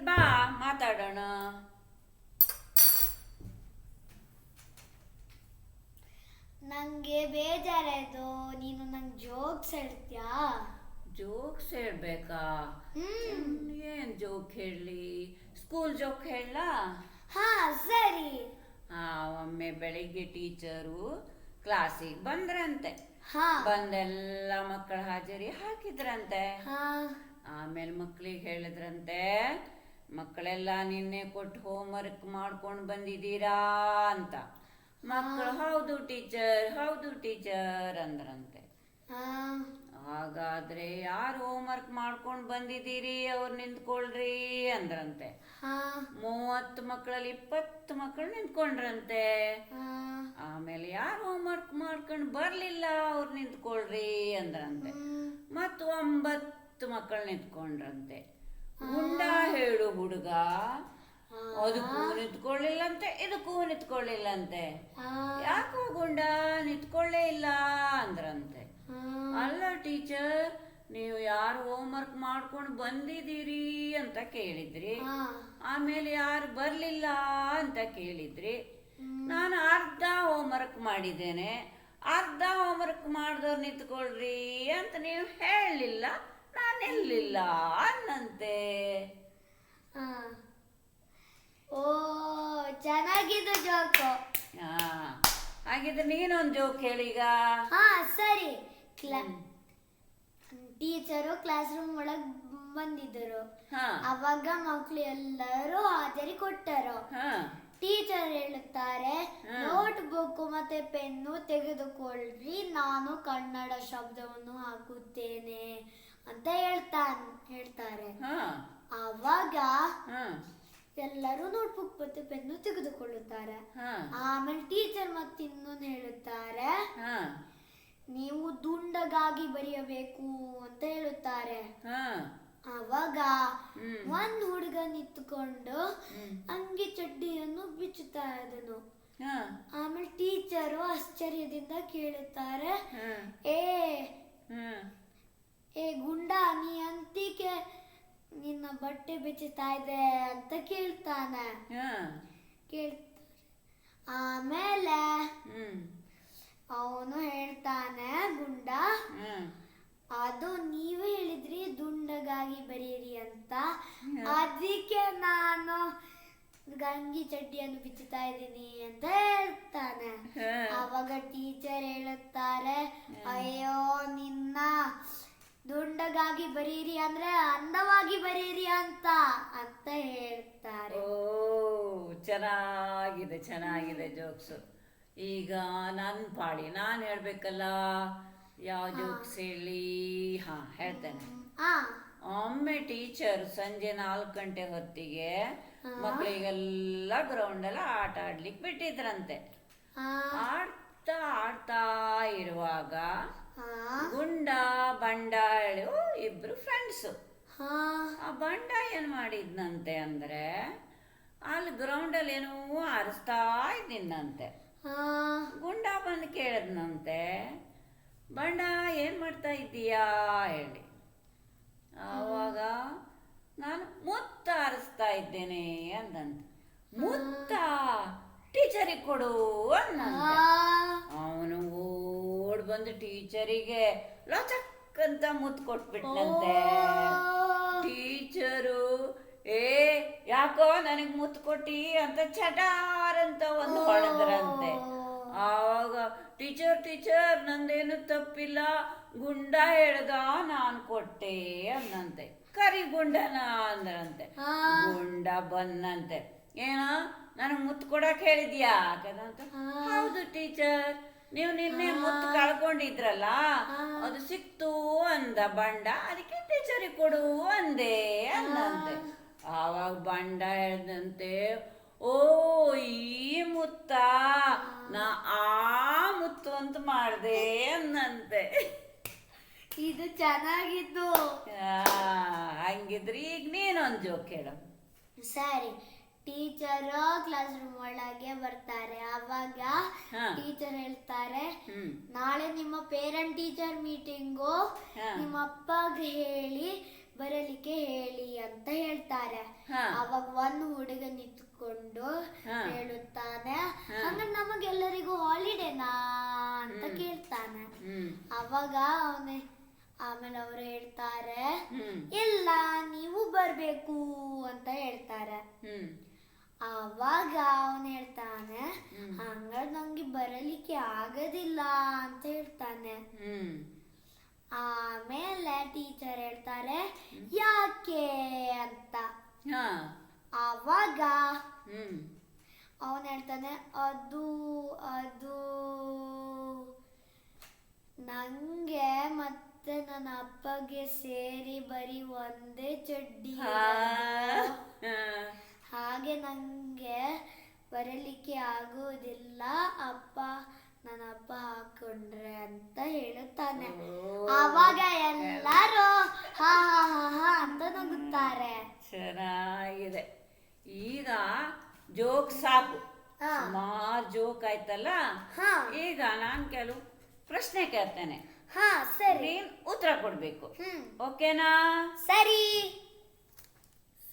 ಬಾ ಮಾತಾಡೋಣ. ನಂಗೆ ಬೇಜಾರಾಯ್ತು, ನೀನು ನಂಗೆ ಜೋಕ್ಸ್ ಹೇಳ್ತೀಯಾ? ಜೋಕ್ಸ್ ಹೇಳ್ಬೇಕಾ? ಏನ್ ಜೋಕ್ ಹೇಳಲಿ? ಸ್ಕೂಲ್ ಜೋಕ್ ಹೇಳಲಾ? ಹಾ ಸರಿ. ಒಮ್ಮೆ ಬೆಳಿಗ್ಗೆ ಟೀಚರು ಕ್ಲಾಸಿಗೆ ಬಂದ್ರಂತೆ. ಹಾ ಬಂದೆಲ್ಲ ಮಕ್ಕಳ ಹಾಜರಿ ಹಾಕಿದ್ರಂತೆ. ಹಾ ಆಮೇಲೆ ಮಕ್ಕಳಿಗೆ ಹೇಳಿದ್ರಂತೆ, ಮಕ್ಕಳೆಲ್ಲ ನಿನ್ನೆ ಕೊಟ್ಟು ಹೋಮ್ವರ್ಕ್ ಮಾಡ್ಕೊಂಡು ಬಂದಿದ್ದೀರಾ ಅಂತ. ಮಕ್ಕಳು ಹೌದು ಟೀಚರ್ ಅಂದ್ರಂತೆ. ಹಾಗಾದ್ರೆ ಯಾರು ಹೋಮ್ವರ್ಕ್ ಮಾಡ್ಕೊಂಡು ಬಂದಿದ್ದೀರಿ ಅವ್ರು ನಿಂತ್ಕೊಳ್ರಿ ಅಂದ್ರಂತೆ. 30 ಮಕ್ಕಳಲ್ಲಿ 20 ಮಕ್ಕಳು ನಿಂತ್ಕೊಂಡ್ರಂತೆ. ಆಮೇಲೆ ಯಾರು ಹೋಮ್ವರ್ಕ್ ಮಾಡ್ಕೊಂಡು ಬರ್ಲಿಲ್ಲ ಅವ್ರು ನಿಂತ್ಕೊಳ್ರಿ ಅಂದ್ರಂತೆ. ಮತ್ತು 9 ಮಕ್ಕಳು ನಿಂತ್ಕೊಂಡ್ರಂತೆ. ಗುಂಡ ಹೇಳು ಹುಡುಗ, ಅದಕ್ಕೂ ನಿಂತ್ಕೊಳ್ಳಿಲ್ಲಂತೆ ಇದಕ್ಕೂ ನಿಂತ್ಕೊಳ್ಳಿಲ್ಲಂತೆ. ಯಾಕೋ ಗುಂಡ ನಿಂತ್ಕೊಳ್ಳೇ ಇಲ್ಲ ಅಂದ್ರಂತೆ. ಅಲ್ಲ ಟೀಚರ್, ನೀವು ಯಾರು ಹೋಮ್ವರ್ಕ್ ಮಾಡ್ಕೊಂಡು ಬಂದಿದ್ದೀರಿ ಅಂತ ಕೇಳಿದ್ರಿ, ಆಮೇಲೆ ಯಾರು ಬರ್ಲಿಲ್ಲ ಅಂತ ಕೇಳಿದ್ರಿ. ನಾನು ಅರ್ಧ ಹೋಮ್ವರ್ಕ್ ಮಾಡಿದ್ದೇನೆ, ಅರ್ಧ ಹೋಮ್ವರ್ಕ್ ಮಾಡಿದವ್ರು ನಿಂತ್ಕೊಳ್ರಿ ಅಂತ ನೀವು ಹೇಳಲಿಲ್ಲ, ನಾನು ನಿಲ್ಲಿಲ್ಲ ಅನ್ನಂತೆ. ಓ ಚೆನ್ನಾಗಿದೆ ಜೋಕು. ಹಾಗಿದ್ರೆ ನೀನೊಂದು ಜೋಕ್ ಹೇಳೀಗ. ಹಾ ಸರಿ. ಟೀಚರು ಕ್ಲಾಸ್ ರೂಮ್ ಒಳಗ್ ಬಂದಿದ್ದರು. ಅವಾಗ ಮಕ್ಕಳು ಎಲ್ಲರೂ ಹಾಜರಿ ಕೊಟ್ಟರು. ಟೀಚರ್ ಹೇಳುತ್ತಾರೆ, ನೋಟ್ ಬುಕ್ ಮತ್ತೆ ಪೆನ್ನು ತೆಗೆದುಕೊಳ್ಳ್ರಿ, ನಾನು ಕನ್ನಡ ಶಬ್ದವನ್ನು ಹಾಕುತ್ತೇನೆ ಅಂತ ಹೇಳ್ತಾರೆ. ಅವಾಗ ಎಲ್ಲರೂ ನೋಟ್ಬುಕ್ ಮತ್ತೆ ಪೆನ್ನು ತೆಗೆದುಕೊಳ್ಳುತ್ತಾರೆ. ಆಮೇಲೆ ಟೀಚರ್ ಮತ್ತಿನ್ನೊಂದು ಹೇಳುತ್ತಾರೆ, ನೀವು ದುಂಡಗಾಗಿ ಬರೆಯಬೇಕು ಅಂತ ಹೇಳುತ್ತಾರೆ. ಅವಾಗ ಒಂದು ಹುಡುಗ ನಿಂತುಕೊಂಡು ಅಂಗಿ ಚಡ್ಡಿಯನ್ನು ಬಿಚ್ಚುತ್ತಾ ಇದ್ದನು. ಆಮೇಲೆ ಟೀಚರು ಆಶ್ಚರ್ಯದಿಂದ ಕೇಳುತ್ತಾರೆ, ಏ ಗುಂಡ, ನೀ ಅಂತಿಕೆ ನಿನ್ನ ಬಟ್ಟೆ ಬಿಚ್ಚುತ್ತಾ ಇದೆ ಅಂತ ಕೇಳ್ತಾನೆ. ಆಮೇಲೆ ಅವನು ಹೇಳ್ತಾನೆ, ಗುಂಡ, ಅದು ನೀವು ಹೇಳಿದ್ರಿ ದುಂಡಗಾಗಿ ಬರೀರಿ ಅಂತ, ಅದಕ್ಕೆ ನಾನು ಗಂಗಿ ಚಡ್ಡಿಯನ್ನು ಬಿಚ್ಚುತ್ತಾ ಇದ್ದೀನಿ ಅಂತ ಹೇಳ್ತಾನೆ. ಅವಾಗ ಟೀಚರ್ ಹೇಳುತ್ತಾರೆ, ಅಯ್ಯೋ ನಿನ್ನ ದುಂಡಗಾಗಿ ಬರೀರಿ ಅಂದ್ರೆ ಅಂದವಾಗಿ ಬರೀರಿ ಅಂತ ಹೇಳ್ತಾರೆ. ಓ ಚೆನ್ನಾಗಿದೆ ಜೋಕ್ಸು. ಈಗ ನನ್ನ ಪಾಡಿ ನಾನು ಹೇಳ್ಬೇಕಲ್ಲ, ಯಾವ ಜೋಕ್ಸ್ ಹೇಳಿ? ಹೇಳ್ತೇನೆ. ಒಮ್ಮೆ ಟೀಚರ್ ಸಂಜೆ 4 ಗಂಟೆ ಹೊತ್ತಿಗೆ ಮಕ್ಕಳಿಗೆಲ್ಲ ಗ್ರೌಂಡಲ್ಲಿ ಆಟ ಆಡ್ಲಿಕ್ಕೆ ಬಿಟ್ಟಿದ್ರಂತೆ. ಆಡ್ತಾ ಇರುವಾಗ ಗುಂಡ ಬಂಡ ಹೇಳು ಇಬ್ರು ಫ್ರೆಂಡ್ಸು. ಆ ಬಂಡ ಏನ್ ಮಾಡಿದ್ನಂತೆ ಅಂದ್ರೆ, ಅಲ್ಲಿ ಗ್ರೌಂಡಲ್ಲಿ ಏನೋ ಆರಿಸ್ತಾ ಇದ್ದೀನಂತೆ. ಗುಂಡ ಬಂದು ಕೇಳದ್ನಂತೆ, ಬಂಡ ಏನ್ ಮಾಡ್ತಾ ಇದ್ದೀಯಾ ಹೇಳಿ. ಆವಾಗ ನಾನು ಮುತ್ತ ಆರಿಸ್ತಾ ಇದ್ದೇನೆ ಅಂದಂತೆ. ಮುತ್ತ ಟೀಚರಿಗೆ ಕೊಡು ಅನ್ನಂತೆ. ಅವನು ಓಡ್ ಬಂದು ಟೀಚರಿಗೆ ಲಚಕ್ ಅಂತ ಮುತ್ತು ಕೊಟ್ಬಿಟ್ನಂತೆ. ಟೀಚರು ಯಾಕೋ ನನಗೆ ಮುತ್ತು ಕೊಟ್ಟಿ ಅಂತ ಚಟಾರ್ ಅಂತ ಒಂದು ಹೊಡೆದ್ರಂತೆ. ಆವಾಗ ಟೀಚರ್ ನಂದೇನು ತಪ್ಪಿಲ್ಲ, ಗುಂಡ ಹೇಳ್ದ ನಾನು ಕೊಟ್ಟೆ ಅಂದಂತೆ. ಕರಿ ಗುಂಡನ ಅಂದ್ರಂತೆ. ಗುಂಡ ಬಂದಂತೆ, ಏನೋ ನನಗೆ ಮುತ್ತು ಕೊಡಕ್ ಹೇಳಿದ್ಯಾ ಅಂತ. ಹೌದು ಟೀಚರ್, ನೀವು ನಿನ್ನೆ ಮುತ್ತು ಕಳ್ಕೊಂಡಿದ್ರಲ್ಲ, ಅದು ಸಿಕ್ತು ಅಂದ ಬಂಡ, ಅದಕ್ಕೆ ಟೀಚರಿಗೆ ಕೊಡು ಅಂದೆ ಅಂದಂತೆ. ಆವಾಗ ಬಂಡ ಹೇಳ್ದಂತೆ, ಓ ಈ ಮುತ್ತ ನಾ ಆ ಮುತ್ತು ಅಂತ ಮಾಡ್ದೆ ಅಂದಂತೆ. ಇದು ಚೆನ್ನಾಗಿದ್ದು. ಹಂಗಿದ್ರೆ ಈಗ ನೀನೊಂದು ಜೋಕ್ ಹೇಳು. ಸರಿ. ಟೀಚರ್ ಕ್ಲಾಸ್ ರೂಮ್ ಒಳಗೆ ಬರ್ತಾರೆ. ಅವಾಗ ಟೀಚರ್ ಹೇಳ್ತಾರೆ, ನಾಳೆ ನಿಮ್ಮ ಪೇರೆಂಟ್ ಟೀಚರ್ ಮೀಟಿಂಗು, ನಿಮ್ಮ ಅಪ್ಪಗೆ ಹೇಳಿ ಬರಲಿಕ್ಕೆ ಹೇಳಿ ಅಂತ ಹೇಳ್ತಾರೆ. ಹಾ. ಅವಾಗ ಒಂದು ಹುಡುಗ ನಿಂತ್ಕೊಂಡು ಹಾ. ಹೇಳುತ್ತಾನೆ, ಹಂಗ ನಮಗೆಲ್ಲರಿಗೂ ಹಾಲಿಡೇನಾ ಅಂತ ಕೇಳ್ತಾನೆ. ಅವಾಗ ಆಮೇಲೆ ಅವರು ಹೇಳ್ತಾರೆ, ಇಲ್ಲ ನೀವು ಬರ್ಬೇಕು ಅಂತ ಹೇಳ್ತಾರೆ. ಆವಾಗ ಅವನು ಹೇಳ್ತಾನೆ, ಹಂಗಾರೆ ನಂಗೆ ಬರಲಿಕ್ಕೆ ಆಗೋದಿಲ್ಲ ಅಂತ ಹೇಳ್ತಾನೆ. ಆಮೇಲೆ ಟೀಚರ್ ಹೇಳ್ತಾರೆ, ಯಾಕೆ ಅಂತ. ಆವಾಗ ಅವನು ಹೇಳ್ತಾನೆ, ಅದು ಅದು ನಂಗೆ ಮತ್ತೆ ನನ್ನ ಅಪ್ಪಗೆ ಸೇರಿ ಬರೀ ಒಂದೇ ಚಡ್ಡಿ, ಹಾಗೆ ನಂಗೆ ಬರಲಿಕ್ಕೆ ಆಗುವುದಿಲ್ಲ, ನನ್ನ ಅಪ್ಪ ಹಾಕೊಂಡ್ರೆ ಅಂತ ಹೇಳುತ್ತಾನೆ. ಆವಾಗ ಎಲ್ಲರೂ ಹಾ ಹಾ ಹಾ ಹಾ ಅಂತ ನಗುತ್ತಾರೆ. ಚೆನ್ನಾಗಿದೆ. ಈಗ ಜೋಕ್ ಸಾಕು, ಸುಮಾರು ಜೋಕ್ ಆಯ್ತಲ್ಲ. ಈಗ ನಾನು ಕೆಲವು ಪ್ರಶ್ನೆ ಕೇಳ್ತೇನೆ, ಸರಿ, ಉತ್ತರ ಕೊಡ್ಬೇಕು. ಓಕೆನಾ? ಸರಿ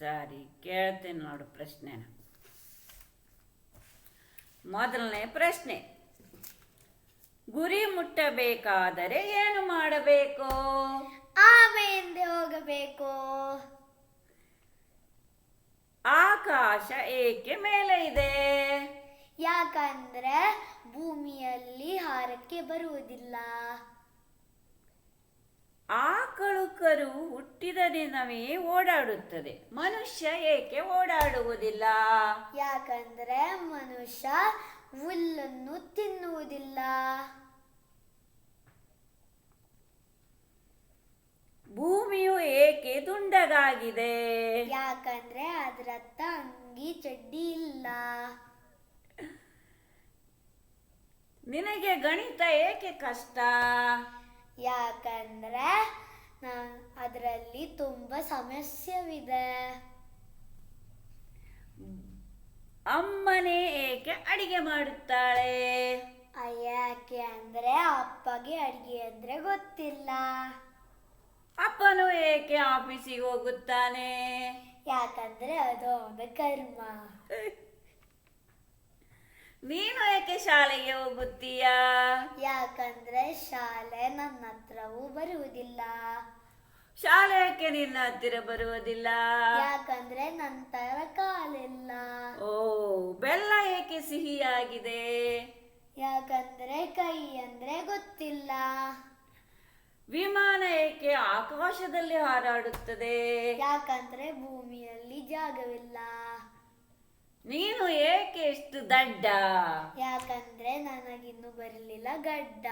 ಸರಿ, ಕೇಳ್ತೇನೆ ನೋಡು ಪ್ರಶ್ನೆನ. ಮೊದಲನೇ ಪ್ರಶ್ನೆ, ಗುರಿ ಮುಟ್ಟಬೇಕಾದರೆ ಏನು ಮಾಡಬೇಕು? ಆಮೆ ಹಿಂದೆ ಹೋಗಬೇಕು. ಆಕಾಶ ಏಕೆ ಮೇಲೆ ಇದೆ? ಯಾಕಂದ್ರೆ ಭೂಮಿಯಲ್ಲಿ ಹಾರಕ್ಕೆ ಬರುವುದಿಲ್ಲ. ಆಕಳು ಕರು ಹುಟ್ಟಿದ ದಿನವೇ ಓಡಾಡುತ್ತದೆ, ಮನುಷ್ಯ ಏಕೆ ಓಡಾಡುವುದಿಲ್ಲ? ಯಾಕಂದ್ರೆ ಮನುಷ್ಯ ಹುಲ್ಲನ್ನು ತಿನ್ನುವುದಿಲ್ಲ. ಭೂಮಿಯು ಏಕೆ ದುಂಡಗಾಗಿದೆ? ಯಾಕಂದ್ರೆ ಅದರತ್ತ ಅಂಗಿ ಚಡ್ಡಿ ಇಲ್ಲ. ನಿನಗೆ ಗಣಿತ ಏಕೆ ಕಷ್ಟ? ಯಾಕಂದ್ರೆ ಅದರಲ್ಲಿ ತುಂಬಾ ಸಮಸ್ಯೆವಿದೆ. ಅಮ್ಮನೇ ಏಕೆ ಅಡಿಗೆ ಮಾಡುತ್ತಾಳೆ? ಯಾಕೆ ಅಂದ್ರೆ ಅಪ್ಪಗೆ ಅಡಿಗೆ ಅಂದ್ರೆ ಗೊತ್ತಿಲ್ಲ. ಅಪ್ಪನು ಏಕೆ ಆಫೀಸಿಗೆ ಹೋಗುತ್ತಾನೆ? ಯಾಕಂದ್ರೆ ಅದು ಅವನ ಕರ್ಮ. ನೀನು ಏಕೆ ಶಾಲೆಗೆ ಹೋಗುತ್ತೀಯಾ? ಯಾಕಂದ್ರೆ ಶಾಲೆ ನನ್ನ ಹತ್ರವೂ ಬರುವುದಿಲ್ಲ. ಶಾಲೆ ಏಕೆ ನಿನ್ನ ಹತ್ತಿರ ಬರುವುದಿಲ್ಲ? ಯಾಕಂದ್ರೆ ನನ್ನ ತರ ಕಾಲಿಲ್ಲ. ಓ, ಬೆಲ್ಲ ಏಕೆ ಸಿಹಿಯಾಗಿದೆ? ಯಾಕಂದ್ರೆ ಕೈ ಅಂದ್ರೆ ಗೊತ್ತಿಲ್ಲ. ವಿಮಾನ ಏಕೆ ಆಕಾಶದಲ್ಲಿ ಹಾರಾಡುತ್ತದೆ? ಯಾಕಂದ್ರೆ ಭೂಮಿಯಲ್ಲಿ ಜಾಗವಿಲ್ಲ. ನೀನು ಏಕೆ ಎಷ್ಟು ದಡ್ಡ? ಯಾಕಂದ್ರೆ ನನಗಿನ್ನು ಬರಲಿಲ್ಲ ಗಡ್ಡ.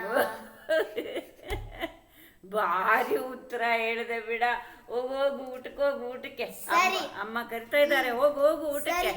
ಭಾರಿ ಉತ್ತರ ಹೇಳಿದೆ ಬಿಡ. ಹೋಗು ಊಟಕ್ಕೆ, ಸರಿ. ಅಮ್ಮ ಕರಿತಾ ಇದ್ದಾರೆ, ಹೋಗು ಊಟಕ್ಕೆ.